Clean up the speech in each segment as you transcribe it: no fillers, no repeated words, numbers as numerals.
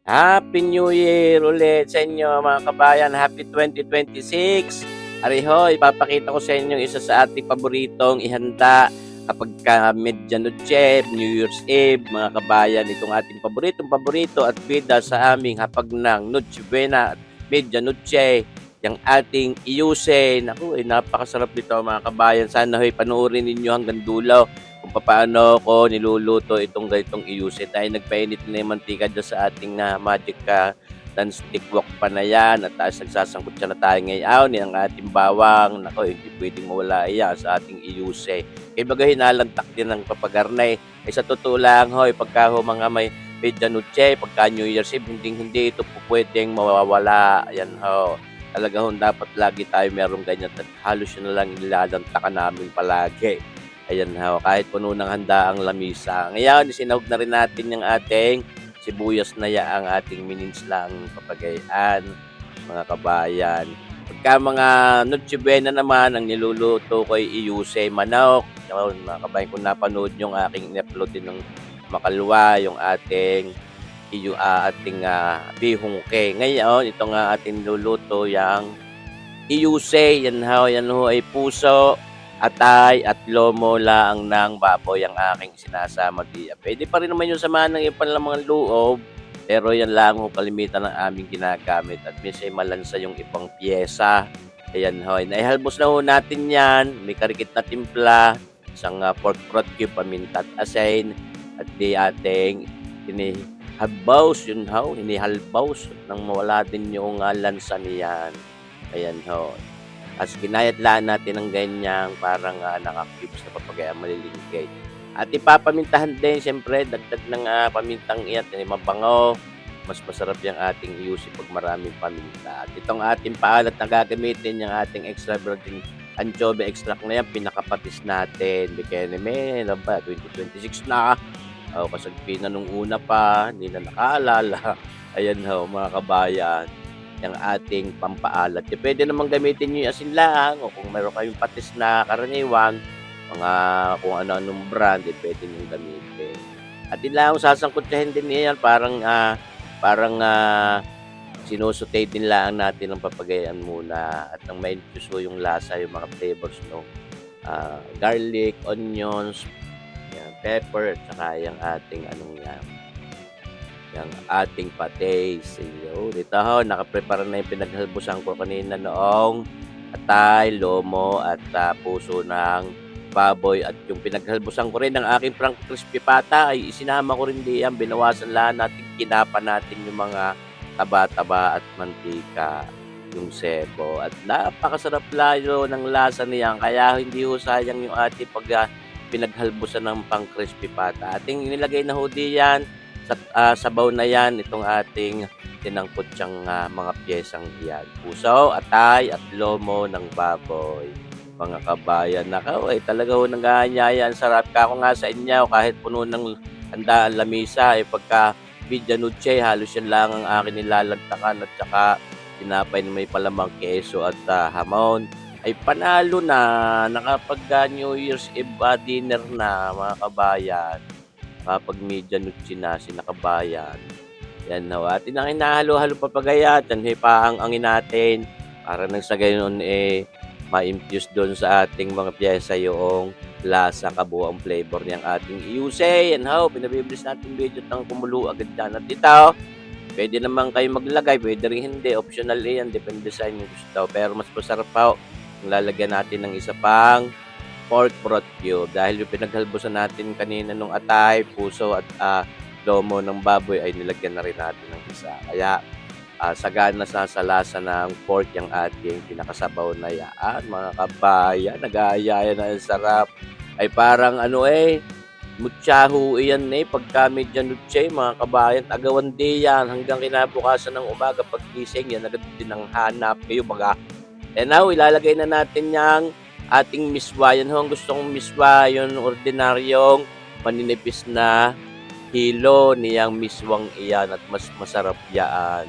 Happy New Year ulit sa inyo mga kabayan. Happy 2026. Ariho, ipapakita ko sa inyo isa sa ating paboritong ihanda kapagka Medianoche, New Year's Eve, mga kabayan. Itong ating paborito at bida sa aming hapag ng Noche Buena at Medianoche. Yung ating iyuse. Naku, napakasarap nito mga kabayan. Sana panoorin ninyo hanggang dulo kung paano ko niluluto itong ganitong iyuse dahil nagpainit na yung mantika dyan sa ating magic non-stick wok pa na yan at nagsasangkot siya na tayo ngayon ang ating bawang. Nako, hindi pwedeng mawala yan sa ating iyuse. Kaya baga hinalantak din ng papagarnay. Sa totoo lang, pagka mga may Medianoche, pagka New Year's Eve, hindi ito po pwedeng mawawala. Yan talaga dapat lagi tayo merong ganyan at halos yun na lang nilalantakan namin palagi. Ayan kahit puno ng handa ang lamisa. Ngayon, sinahog na rin natin yung ating sibuyas na ang ating mininslang papagayan, mga kabayan. Pagka mga Noche Buena naman, ang niluluto ko ay iyuse manok. Mga kabayan, kung napanood yung aking in-upload din ng makalwa, yung ating bihungke. Ngayon, ito nga ating niluluto yung iyuse. Yan ay puso, atay at lomo lang ng baboy ang aking sinasama diyan. Pwede pa rin naman yung samahan ng ibang mga loob, pero yan lang kalimitan ng aming ginagamit at minsan malansa yung ibang piyesa. Ayan naihalbos na natin yan, may karikit na timpla, isang pork broth cube, paminta at asin, at di ating hinihalbaws nang mawala din yung lansa niyan. Ayan as ginayadlaan natin ng ganyang parang naka-cubes na papagayang maliliit. At ipapamintahan din siyempre dagdag ng pamintang iyan mabango. Mas masarap yung ating iyusi pag maraming paminta. At itong ating paalat na gagamitin yung ating extra virgin anchovy extract na yan, pinakapatis natin. Bikini men, 2026 na. Kasagpi na nung una pa, hindi na nakaalala. Ayan mga kabayan, yung ating pampaalat. Pwede naman gamitin nyo yung asin lang o kung meron kayong patis na karaniwan, mga kung ano-anong brand, pwede nyo gamitin. At ilang sasangkutsahin din yan, parang sinusutay din lang natin ng papagayan muna at nang ma-infuso yung lasa, yung mga flavors, no? Garlic, onions, yan, pepper, at saka yung ating yung ating patis. Dito nakaprepara na yung pinaghalbusan ko kanina noong atay, lomo at puso ng baboy at yung pinaghalbusan ko rin ng aking frank crispy pata ay isinama ko rin diyan. Binawasan lang natin, kinapa natin yung mga taba-taba at mantika, yung sebo. At napakasarap layo ng lasa niyan. Kaya hindi sayang yung ating pinaghalbusan ng pang crispy pata. Ating nilagay na diyan sa sabaw na yan, itong ating tinangkot siyang mga piyesang diyan. Puso, atay at lomo ng baboy. Mga kabayan, talaga nag-aanyaya. Ang sarap ka ko nga sa inyo kahit puno ng handaan lamisa. Pagka Medianoche, halos yan lang ang akin nilalagtakan at saka tinapay na may palamang keso at hamon. Ay panalo na nakapag New Year's Eve dinner na mga kabayan. Kapag Medianoche na sinakabayan. Yan atin ang hinahalo-halo papagaya. Yan paang-angin natin para nang sa gayon ma-infuse doon sa ating mga pyesa yung lasa, kabuang flavor niyang ating iyuse. Yan binabiblis natin video ng kumulo agad dyan. At ito, pwede naman kayo maglagay, pwede rin hindi. Optional yan, depende sa inyo gusto. Pero mas masarap kung lalagyan natin ng isa pang pork broth cube dahil yung pinaghalbusan natin kanina nung atay, puso at lomo ng baboy ay nilagyan na rin natin ng isa. Kaya sagana sa lasa ng pork yung ating pinakasabaw na yan, mga kabayan. Nag-aayaya na ang sarap. Ay parang mutsahu iyan pagka Medianoche, mga kabayan, agawan di yan hanggang kinabukasan ng umaga pagkising yan agad din ang hanap kayo baga. And now ilalagay na natin yung ating miswa. Yan ang gusto kong miswa, yung ordinaryong maninipis na hilo niyang miswang iyan at mas masarap yan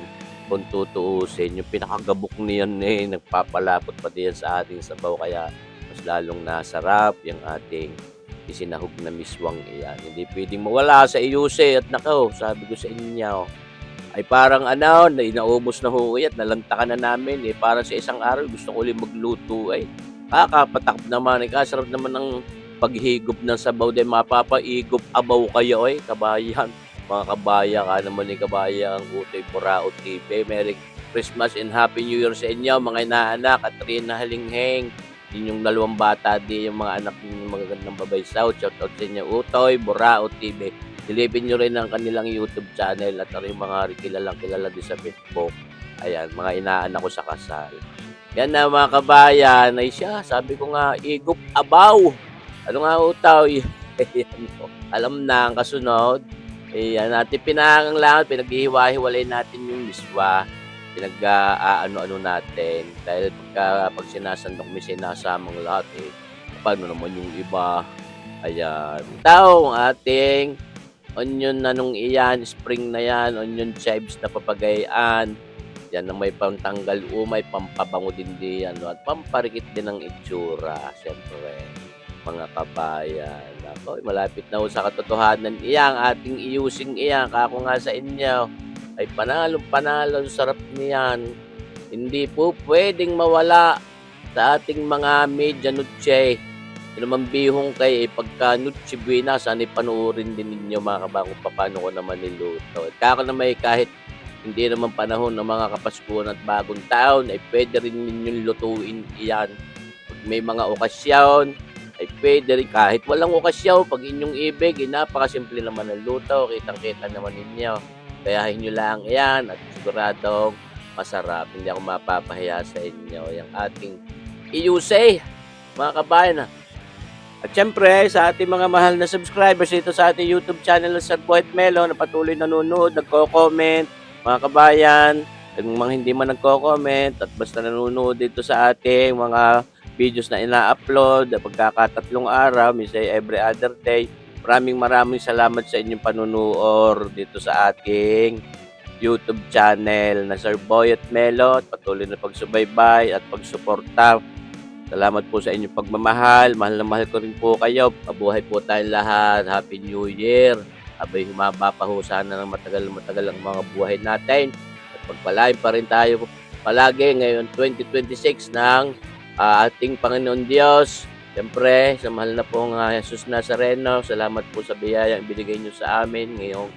kung tutuusin. Yung pinakagabok niyan nagpapalapot pa diyan sa ating sabaw kaya mas lalong nasarap yung ating isinahog na miswang iyan. Hindi pwedeng mawala sa iyuse at sabi ko sa inyo, ay parang ano, naubos na ho at nalantakan na namin, eh, parang sa isang araw gusto ko ulit magluto ay kakapatakbo naman, eh, kasarap naman ng paghigop ng sabaw din mapapaigop abaw kayo ay kabayan. Mga kabaya ka naman ni kabayang Utoy Burao TV. Merry Christmas and Happy New Year sa inyo mga inaanak at Rina Halingheng. Yun yung dalawang bata di yung mga anak ninyo magagandang babaysaw. Shout out sa inyo Utoy Burao TV. Silipin nyo rin ang kanilang YouTube channel at yung mga kilalang kilala din sa Facebook. Ayan, mga inaanak ko sa kasal. Yan na mga kabayan, ay siya, sabi ko nga, igop abaw. Ano nga utaw? Ayan po. Alam na ang kasunod. Ayan, natin pinanganglangan, pinaghihiwa-hiwalay natin yung miswa. Pinag-ano-ano natin. Dahil pag sinasandok, may sinasamang lahat eh. Paano naman yung iba? Ayan. Ito ang ating onion na nung iyan, spring na yan, onion chives na papagayaan. Yan ang may pantanggal umay, pampabango din diyan, no? At pamparikit din ng itsura, siyempre, mga kabayan. Ako, malapit na ho sa katotohanan. Iyang ating iusing iyang, kako nga sa inyo, ay panalong sarap niyan. Hindi po pwedeng mawala sa ating mga media noche. Yun naman bihong kay pagka noche buena, sana panoorin din ninyo mga kabayan kung paano ko naman niluto. At kako na may kahit hindi naman panahon ng mga Kapaskuhan at Bagong Taon, ay pwede rin ninyong lutuin iyan. Pag may mga okasyon, ay pwede rin kahit walang okasyon, pag inyong ibig, napakasimple naman ang luto, kitang-kita naman ninyo. Kayahin nyo lang iyan at siguradong masarap. Hindi ako mapapahiya sa inyo. Yung ating iusay, mga kabayan. At syempre, sa ating mga mahal na subscribers dito sa ating YouTube channel Sir Boyet Melo na patuloy nanonood, nagko-comment, mga kabayan, yung mga hindi man nagko-comment at basta nanonood dito sa ating mga videos na ina-upload, pagkakatatlong araw, minsan every other day. Maraming salamat sa inyong panunood dito sa ating YouTube channel na Sir Boyet Melo at patuloy na pagsubaybay at pagsuporta. Salamat po sa inyong pagmamahal. Mahal na mahal ko rin po kayo. Mabuhay po tayong lahat. Happy New Year. Abay, humaba pa ho sana ng matagal ang mga buhay natin. At pagpalain pa rin tayo palagi ngayon 2026 ng ating Panginoon Diyos. Siyempre, sa mahal na pong Jesus Nazareno, salamat po sa biyayang binigay nyo sa amin ngayong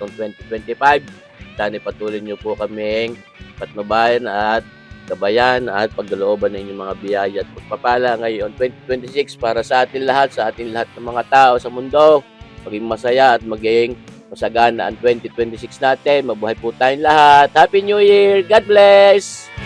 2025. Sana patuloy nyo po kaming patnubayan at gabayan at pagkalooban ng inyong mga biyaya at pagpapala ngayon 2026 para sa atin lahat ng mga tao sa mundo. Maging masaya at maging masagana ang 2026 natin. Mabuhay po tayong lahat. Happy New Year! God bless!